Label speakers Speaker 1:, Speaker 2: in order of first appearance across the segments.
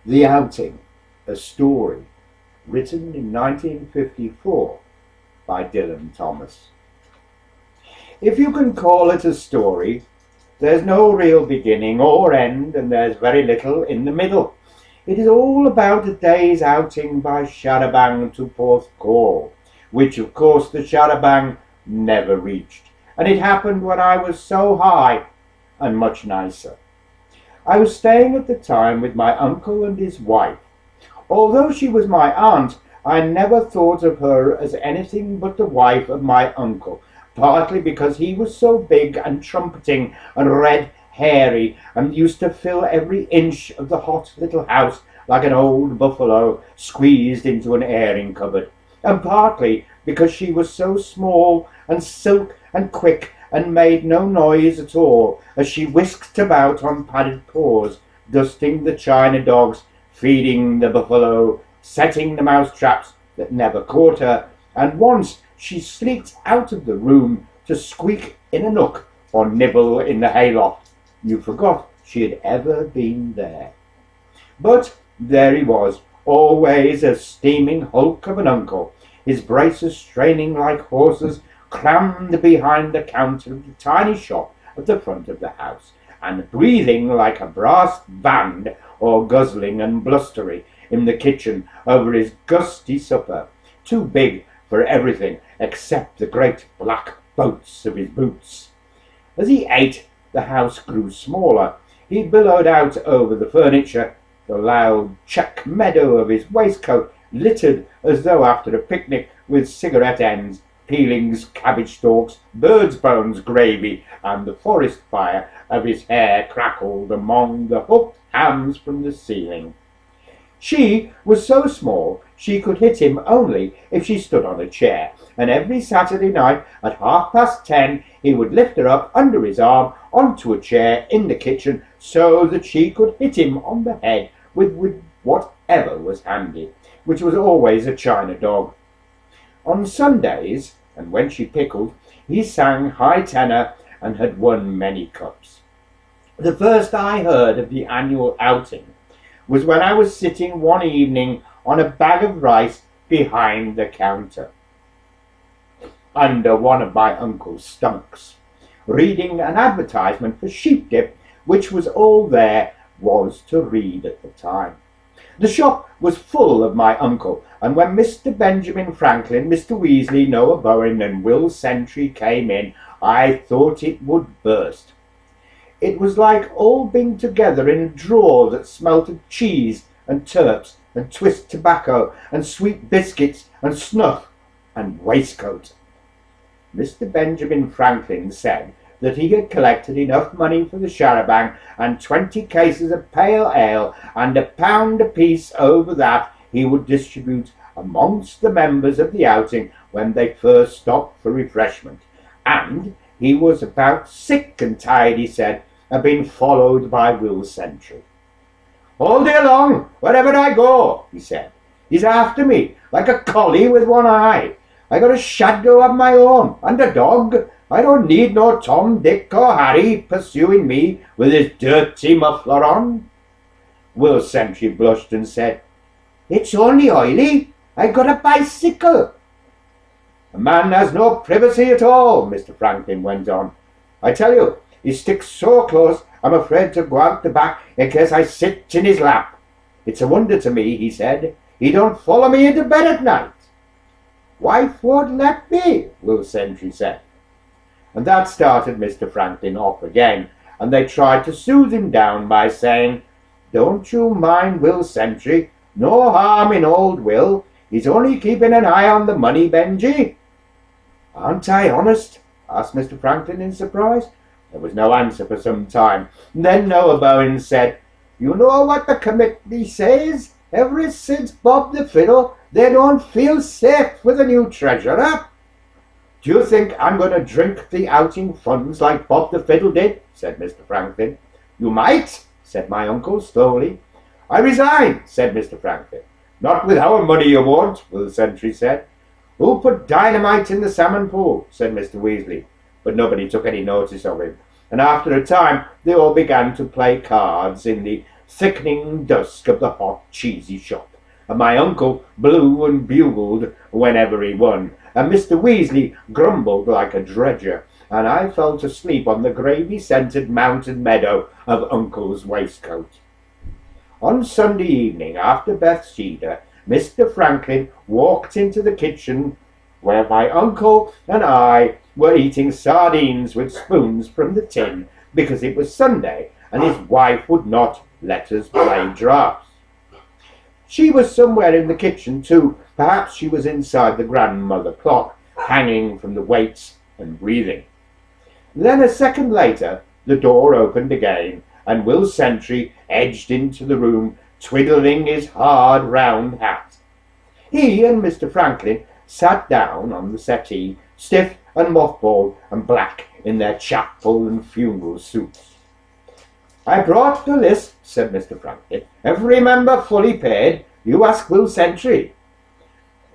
Speaker 1: The Outing, a story, written in 1954 by Dylan Thomas. If you can call it a story, there's no real beginning or end, and there's very little in the middle. It is all about a day's outing by Chadabang to Porthcawl, which of course the Chadabang never reached, and it happened when I was so high and much nicer. I was staying at the time with my uncle and his wife. Although she was my aunt, I never thought of her as anything but the wife of my uncle, partly because he was so big and trumpeting and red hairy and used to fill every inch of the hot little house like an old buffalo squeezed into an airing cupboard, and partly because she was so small and silk and quick and made no noise at all as she whisked about on padded paws, dusting the china dogs, feeding the buffalo, setting the mouse traps that never caught her, and once she sneaked out of the room to squeak in a nook or nibble in the hayloft. You forgot she had ever been there. But there he was, always a steaming hulk of an uncle, his braces straining like horses, crammed behind the counter of the tiny shop at the front of the house, and breathing like a brass band, or guzzling and blustery in the kitchen over his gusty supper, too big for everything except the great black boats of his boots. As he ate, the house grew smaller. He billowed out over the furniture, the loud check meadow of his waistcoat littered as though after a picnic, with cigarette ends, peelings, cabbage stalks, bird's bones gravy, and the forest fire of his hair crackled among the hooked hams from the ceiling. She was so small she could hit him only if she stood on a chair, and every Saturday night at 10:30 he would lift her up under his arm onto a chair in the kitchen so that she could hit him on the head with whatever was handy, which was always a china dog. On Sundays, and when she pickled, he sang high tenor and had won many cups. The first I heard of the annual outing was when I was sitting one evening on a bag of rice behind the counter, under one of my uncle's stomachs, reading an advertisement for sheep dip, which was all there was to read at the time. The shop was full of my uncle, and when Mr. Benjamin Franklin, Mr. Weasley, Noah Bowen, and Will Sentry came in, I thought it would burst. It was like all being together in a drawer that smelt of cheese and turps and twist tobacco and sweet biscuits and snuff and waistcoat. Mr. Benjamin Franklin said that he had collected enough money for the charabanc and 20 cases of pale ale, and £1 apiece over that he would distribute amongst the members of the outing when they first stopped for refreshment. And he was about sick and tired, he said, and been followed by Will Sentry. "All day long, wherever I go," he said. "He's after me, like a collie with one eye. I got a shadow of my own, and a dog. I don't need no Tom, Dick, or Harry pursuing me with his dirty muffler on." Will Sentry blushed and said, "It's only oily. I got a bicycle." "A man has no privacy at all," Mr. Franklin went on. "I tell you, he sticks so close I'm afraid to go out the back in case I sit in his lap. It's a wonder to me," he said, "he don't follow me into bed at night." "Wife won't let me," Will Sentry said. And that started Mr. Franklin off again, and they tried to soothe him down by saying, "Don't you mind Will Sentry. No harm in old Will. He's only keeping an eye on the money, Benji." "Aren't I honest?" asked Mr. Franklin in surprise. There was no answer for some time. And then Noah Bowen said, "You know what the committee says? Ever since Bob the Fiddle, they don't feel safe with a new treasurer." "Do you think I'm going to drink the outing funds like Bob the Fiddle did?" said Mr. Franklin. "You might," said my uncle slowly. "I resign," said Mr. Franklin. "Not with our money you won't," Will Sentry said. "Who put dynamite in the salmon pool?" said Mr. Weasley. But nobody took any notice of him, and after a time they all began to play cards in the thickening dusk of the hot, cheesy shop, and my uncle blew and bugled whenever he won, and Mr. Weasley grumbled like a dredger, and I fell to sleep on the gravy-scented mountain meadow of Uncle's waistcoat. On Sunday evening, after Bethsaida, Mr. Franklin walked into the kitchen where my uncle and I were eating sardines with spoons from the tin because it was Sunday and his wife would not let us play draughts. She was somewhere in the kitchen too. Perhaps she was inside the grandmother clock, hanging from the weights and breathing. Then a second later, the door opened again, and Will Sentry edged into the room, twiddling his hard round hat. He and Mr. Franklin sat down on the settee, stiff and mothballed and black in their chapel and funeral suits. "I brought the list," said Mr. Franklin. "Every member fully paid. You ask Will Sentry."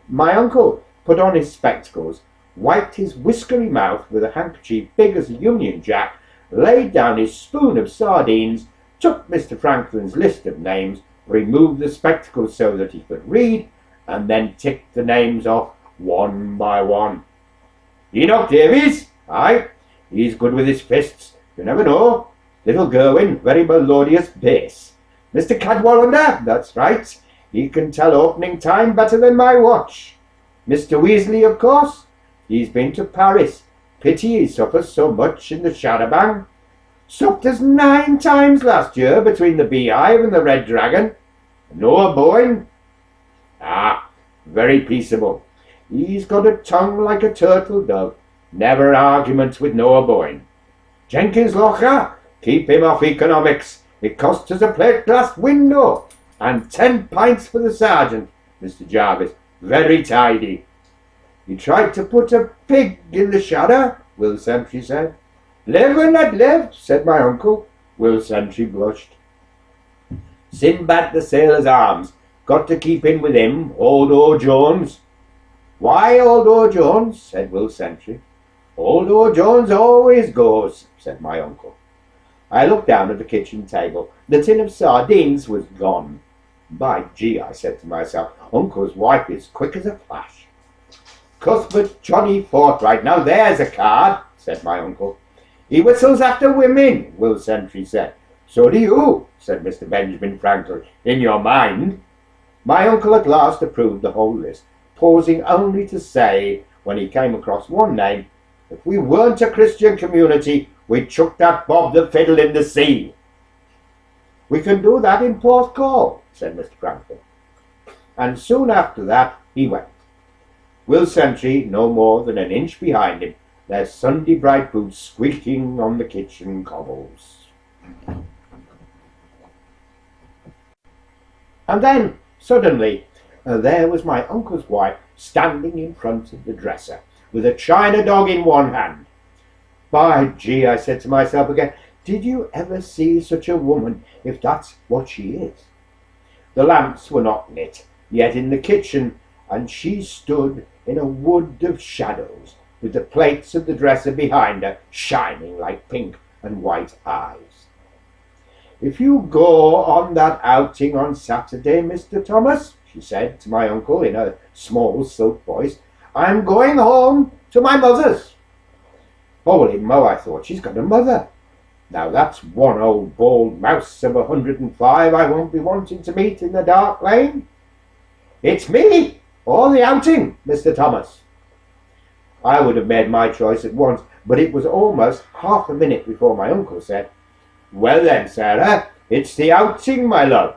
Speaker 1: My uncle put on his spectacles, wiped his whiskery mouth with a handkerchief big as a Union Jack, laid down his spoon of sardines, took Mr. Franklin's list of names, removed the spectacles so that he could read, and then ticked the names off one by one. "Enoch Davies? Aye, he's good with his fists. You never know. Little Gerwin, very melodious bass. Mr. Cadwallander? That's right. He can tell opening time better than my watch. Mr. Weasley, of course. He's been to Paris. Pity he suffers so much in the Charabanc. Supped us 9 times last year between the Beehive and the Red Dragon. Noah Boyne? Ah, very peaceable. He's got a tongue like a turtle dove. Never argument with Noah Boyne. Jenkins Locher? Keep him off economics. It cost us a plate glass window. And 10 pints for the sergeant, Mr. Jarvis. Very tidy. He tried to put a pig in the shadow, Will Sentry said. Live and let live, said my uncle. Will Sentry blushed. Sinbad the Sailor's Arms. Got to keep in with him, old O. Jones. Why old O. Jones? Said Will Sentry. Old O. Jones always goes, said my uncle. I looked down at the kitchen table. The tin of sardines was gone. By gee, I said to myself, Uncle's wife is quick as a flash. Cuthbert Johnny Fortright, now there's a card, said my uncle. He whistles after women, Will Sentry said. So do you, said Mr. Benjamin Franklin, in your mind. My uncle at last approved the whole list, pausing only to say, when he came across one name, if we weren't a Christian community, we'd chuck that Bob the Fiddle in the sea. We can do that in Porthcawl, said Mr. Franklin. And soon after that he went. Will Sentry no more than an inch behind him, their Sunday bright boots squeaking on the kitchen cobbles. And then, suddenly, there was my uncle's wife standing in front of the dresser, with a china dog in one hand. By gee, I said to myself again, did you ever see such a woman, if that's what she is? The lamps were not lit, yet in the kitchen, and she stood in a wood of shadows, with the plates of the dresser behind her shining like pink and white eyes. If you go on that outing on Saturday, Mr. Thomas, she said to my uncle in a small silk voice, I'm going home to my mother's. Holy Mo, I thought, she's got a mother. Now that's one old bald mouse of 105 I won't be wanting to meet in the dark lane. It's me, or the outing, Mr. Thomas. I would have made my choice at once, but it was almost half a minute before my uncle said, Well then, Sarah, it's the outing, my love.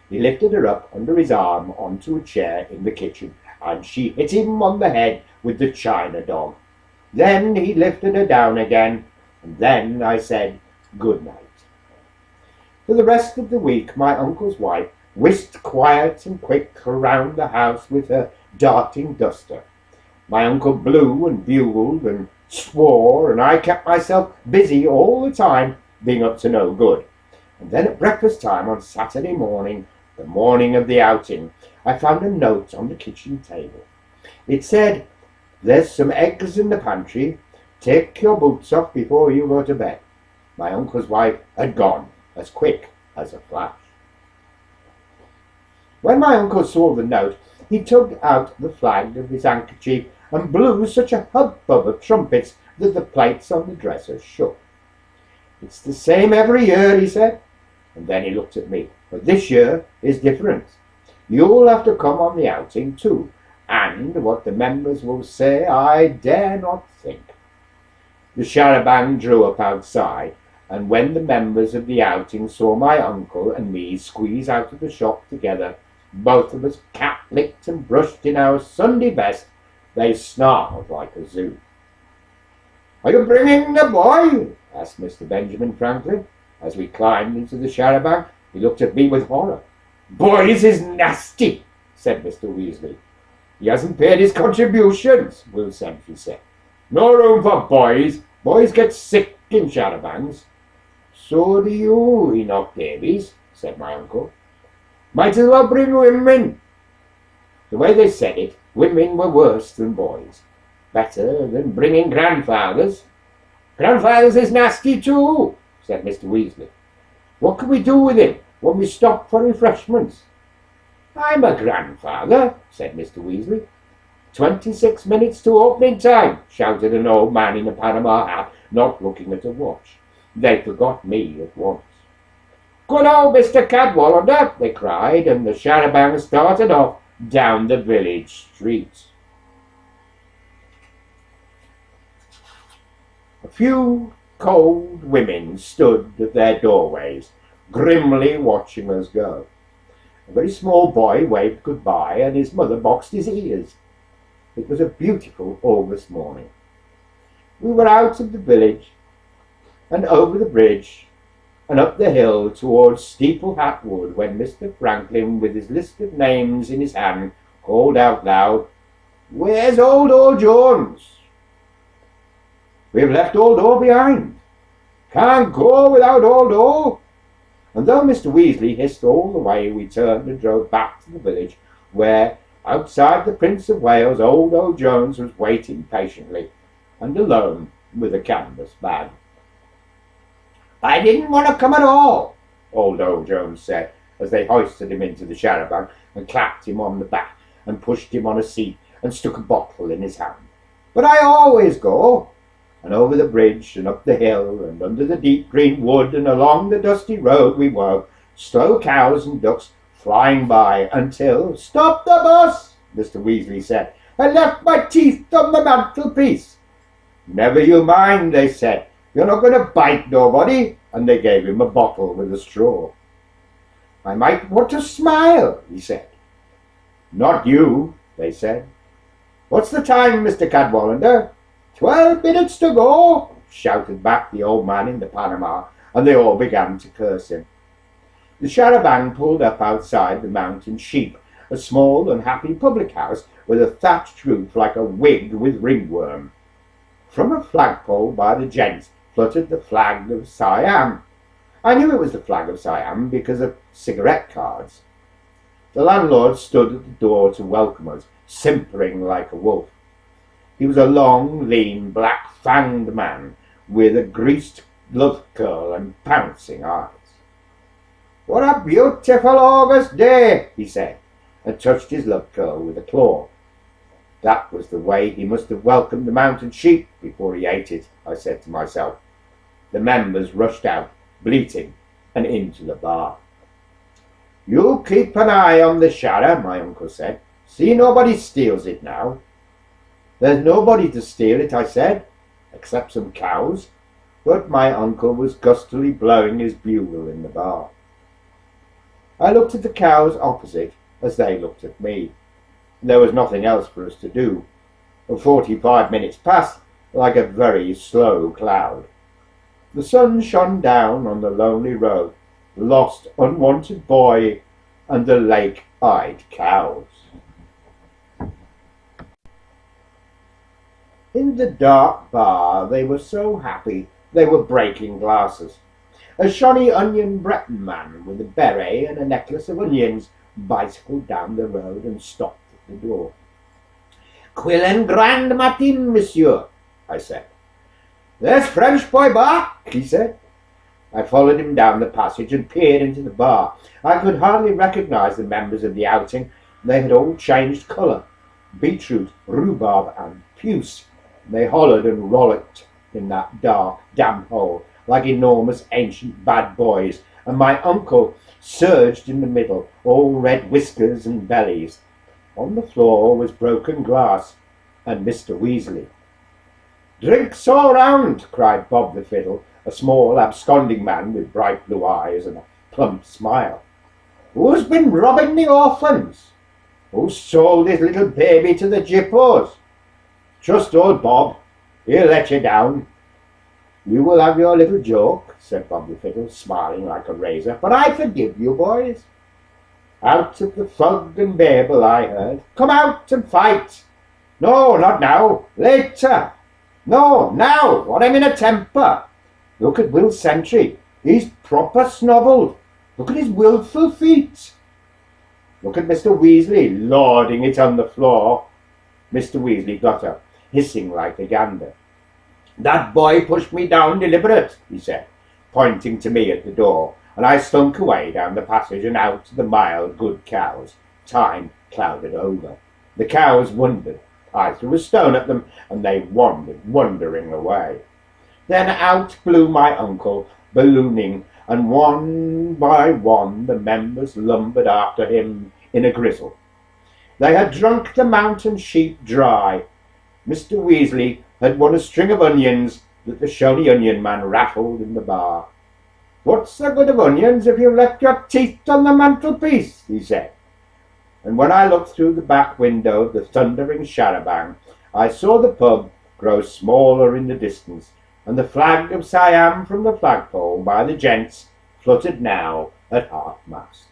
Speaker 1: He lifted her up under his arm onto a chair in the kitchen, and she hit him on the head with the china dog. Then he lifted her down again, and then I said, Good night. For the rest of the week, my uncle's wife whisked quiet and quick around the house with her darting duster. My uncle blew and bugled and swore, and I kept myself busy all the time, being up to no good. And then at breakfast time on Saturday morning, the morning of the outing, I found a note on the kitchen table. It said, There's some eggs in the pantry. Take your boots off before you go to bed. My uncle's wife had gone, as quick as a flash. When my uncle saw the note, he tugged out the flag of his handkerchief and blew such a hubbub of trumpets that the plates on the dresser shook. "It's the same every year," he said, and then he looked at me. "But this year is different. You'll have to come on the outing too, and what the members will say I dare not think." The char-a-banc drew up outside, and when the members of the outing saw my uncle and me squeeze out of the shop together, both of us cap-licked and brushed in our Sunday best, they snarled like a zoo. "Are you bringing the boy?" asked Mr. Benjamin Franklin. As we climbed into the char-a-banc, he looked at me with horror. "Boys is nasty," said Mr. Weasley. "He hasn't paid his contributions," Will Sentry said. "No room for boys. Boys get sick in char-a-bancs." "So do you, Enoch Davies," said my uncle. "Might as well bring women." The way they said it, women were worse than boys. Better than bringing grandfathers. "Grandfathers is nasty too," said Mr. Weasley. "What can we do with him when we stop for refreshments?" "I'm a grandfather," said Mr. Weasley. 26 minutes to opening time," shouted an old man in a Panama hat, not looking at a watch. They forgot me at once. "Good old Mr. Cadwallader," they cried, and the char-a-banc started off down the village streets. A few cold women stood at their doorways, grimly watching us go. A very small boy waved goodbye, and his mother boxed his ears. It was a beautiful August morning. We were out of the village, and over the bridge, and up the hill towards Steeple Hat Wood, when Mr. Franklin, with his list of names in his hand, called out loud, "Where's old Jones?" "We've left old O behind. Can't go without old O." And though Mr. Weasley hissed all the way, we turned and drove back to the village, where, outside the Prince of Wales, old O Jones was waiting patiently, and alone with a canvas bag. "I didn't want to come at all," old O Jones said, as they hoisted him into the char-a-banc and clapped him on the back and pushed him on a seat and stuck a bottle in his hand. "But I always go." And over the bridge and up the hill and under the deep green wood and along the dusty road we wove, slow cows and ducks flying by until— "Stop the bus," Mr. Weasley said. "I left my teeth on the mantelpiece." "Never you mind," they said. "You're not going to bite nobody." And they gave him a bottle with a straw. "I might want to smile," he said. "Not you," they said. "What's the time, Mr. Cadwallader?" 12 minutes to go," shouted back the old man in the Panama, and they all began to curse him. The char-a-banc pulled up outside the Mountain Sheep, a small and happy public house with a thatched roof like a wig with ringworm. From a flagpole by the gents fluttered the flag of Siam. I knew it was the flag of Siam because of cigarette cards. The landlord stood at the door to welcome us, simpering like a wolf. He was a long, lean, black-fanged man with a greased glove curl and pouncing eyes. "What a beautiful August day," he said, and touched his love curl with a claw. That was the way he must have welcomed the Mountain Sheep before he ate it, I said to myself. The members rushed out, bleating, and into the bar. "You keep an eye on the char-a," my uncle said. "See nobody steals it now." "There's nobody to steal it," I said, "except some cows." But my uncle was gustily blowing his bugle in the bar. I looked at the cows opposite as they looked at me. There was nothing else for us to do. 45 minutes passed like a very slow cloud. The sun shone down on the lonely road, the lost, unwanted boy, and the lake-eyed cows. In the dark bar they were so happy they were breaking glasses. A shiny onion Breton man with a beret and a necklace of onions bicycled down the road and stopped at the door. "Quill and grand matin, monsieur," I said. "There's French boy back," he said. I followed him down the passage and peered into the bar. I could hardly recognise the members of the outing. They had all changed colour. Beetroot, rhubarb and puce. They hollered and rollicked in that dark, damp hole like enormous ancient bad boys, and my uncle surged in the middle, all red whiskers and bellies. On the floor was broken glass and Mr. Weasley. "Drinks all round!" cried Bob the Fiddle, a small absconding man with bright blue eyes and a plump smile. "Who's been robbing the orphans? Who sold his little baby to the jippos? Trust old Bob, he'll let you down." "You will have your little joke," said Bob the Fiddle, smiling like a razor, "but I forgive you, boys." Out of the fog and babel I heard, "Come out and fight." "No, not now. Later." "No, now, or I'm in a temper." "Look at Will Sentry. He's proper snobbled. Look at his wilful feet." "Look at Mr. Weasley lording it on the floor." Mr. Weasley got up, hissing like a gander. "That boy pushed me down deliberate," he said, pointing to me at the door, and I slunk away down the passage and out to the mild, good cows. Time clouded over. The cows wondered. I threw a stone at them, and they wandered, wondering away. Then out blew my uncle, ballooning, and one by one the members lumbered after him in a grizzle. They had drunk the mountain sheep dry. Mr. Weasley had won a string of onions that the Shony Onion Man raffled in the bar. "What's the good of onions if you left your teeth on the mantelpiece?" he said. And when I looked through the back window of the thundering char-a-banc, I saw the pub grow smaller in the distance, and the flag of Siam from the flagpole by the gents fluttered now at half-mast.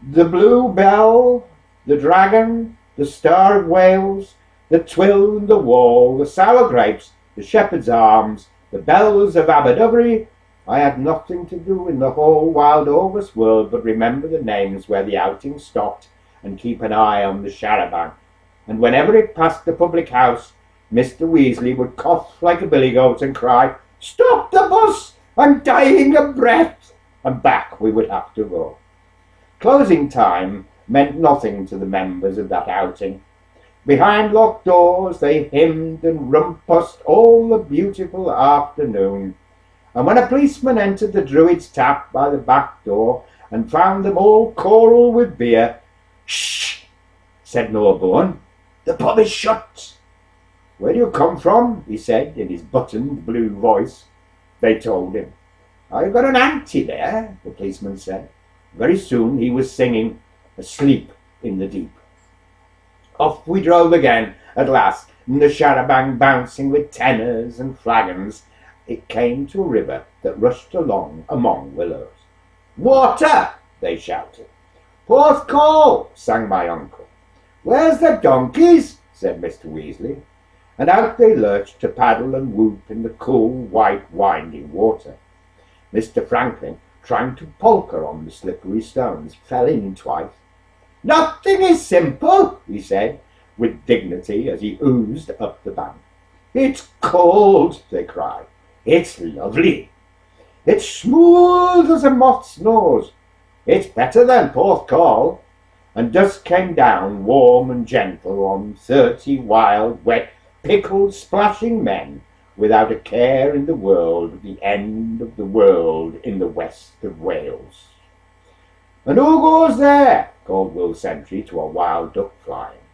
Speaker 1: The blue bell, the dragon, the Star of Wales, the twill and the wall, the sour grapes, the shepherd's arms, the bells of Aberdyfi. I had nothing to do in the whole wild August world but remember the names where the outing stopped and keep an eye on the char-a-banc. And whenever it passed the public house, Mr. Weasley would cough like a billy goat and cry, "Stop the bus! I'm dying of breath!" And back we would have to go. Closing time meant nothing to the members of that outing. Behind locked doors they hymned and rumpussed all the beautiful afternoon. And when a policeman entered the Druid's tap by the back door and found them all choral with beer, "Shh!" said Norbone. "The pub is shut." "Where do you come from?" he said in his buttoned blue voice. They told him. "I've got an auntie there," the policeman said. Very soon he was singing "Asleep in the Deep." Off we drove again at last, and the char-a-banc bouncing with tenors and flagons. It came to a river that rushed along among willows. "Water!" they shouted. "Porthcawl!" sang my uncle. "Where's the donkeys?" said Mr. Weasley. And out they lurched to paddle and whoop in the cool, white, winding water. Mr. Franklin, trying to polka on the slippery stones, fell in twice. "Nothing is simple," he said, with dignity as he oozed up the bank. "It's cold," they cried. "It's lovely. It's smooth as a moth's nose. It's better than Porthcawl." And dusk came down warm and gentle on 30 wild, wet, pickled, splashing men, without a care in the world, the end of the world in the west of Wales. "And who goes there?" called Will Sentry to a wild duck flying.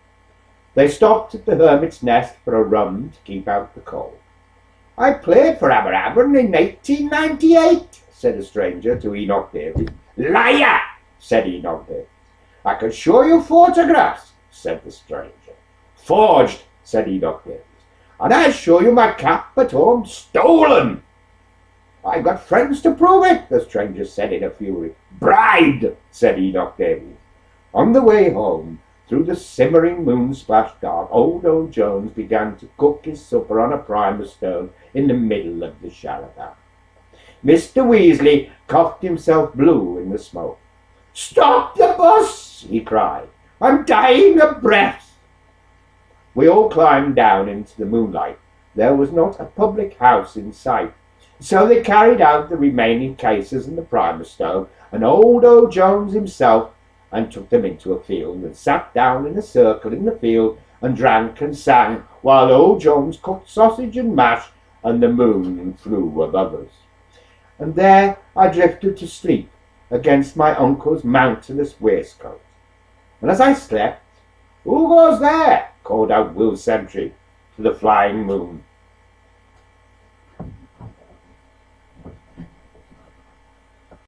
Speaker 1: They stopped at the Hermit's Nest for a rum to keep out the cold. "I played for Aberabern in 1898, said a stranger to Enoch Davies. "Liar!" said Enoch Davies. "I can show you photographs," said the stranger. "Forged," said Enoch Davies. "And I'll show you my cap at home stolen." "I've got friends to prove it," the stranger said in a fury. "Bribed," said Enoch Davies. On the way home, through the simmering moon-splashed dark, old Jones began to cook his supper on a primer stone in the middle of the char-a-banc. Mr. Weasley coughed himself blue in the smoke. "Stop the bus!" he cried. "I'm dying of breath." We all climbed down into the moonlight. There was not a public house in sight. So they carried out the remaining cases and the primer stone, and old O. Jones himself, and took them into a field, and sat down in a circle in the field, and drank and sang, while O. Jones cooked sausage and mash, and the moon flew above us. And there I drifted to sleep against my uncle's mountainous waistcoat. And as I slept, "Who goes there?" called out Will Sentry to the flying moon.